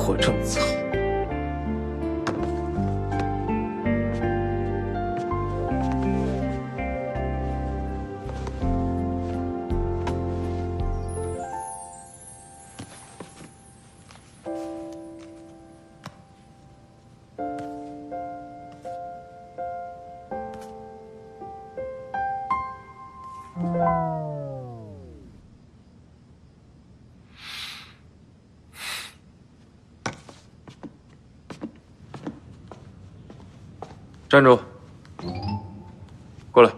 活这么糙。站住！过来。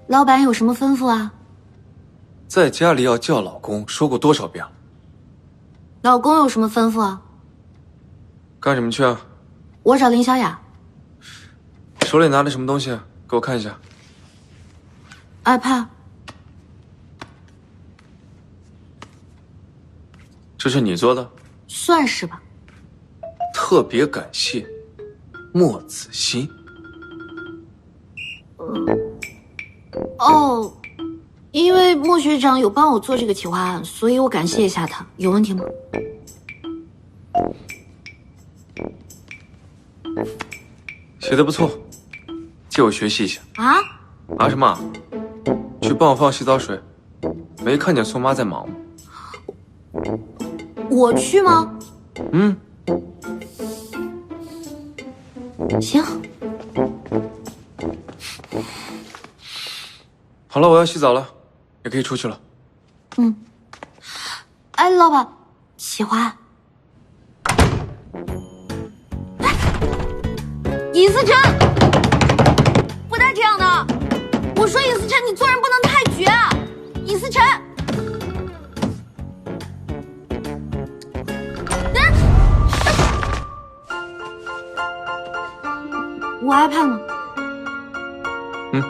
老板有什么吩咐啊？在家里要叫老公，说过多少遍了？老公有什么吩咐啊？干什么去啊？我找林小雅。手里拿的什么东西啊？给我看一下。iPad。这是你做的？算是吧。特别感谢莫子欣。哦，因为莫学长有帮我做这个企划案，所以我感谢一下他。有问题吗？写的不错，借我学习一下。啊？啊什么？去帮我放洗澡水。没看见宋妈在忙吗？我去吗？嗯。行。好了，我要洗澡了，也可以出去了。嗯。哎，老板，企划案。尹思辰，不带这样的！我说尹思辰，你做人不能太绝啊！尹思辰，我 iPad 呢？嗯。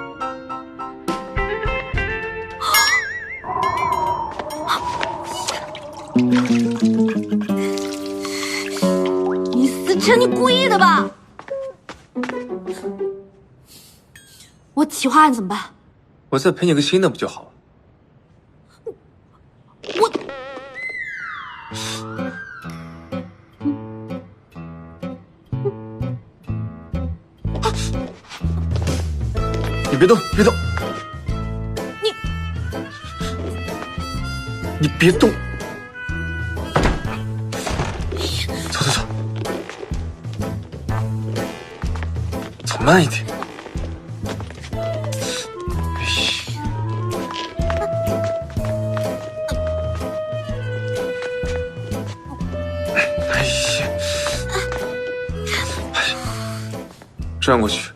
尹思辰，你故意的吧？我企划案怎么办？我再赔你个新的不就好了？我，你别动，别动！你别动！走走走，走慢一点。哎呀，转过去。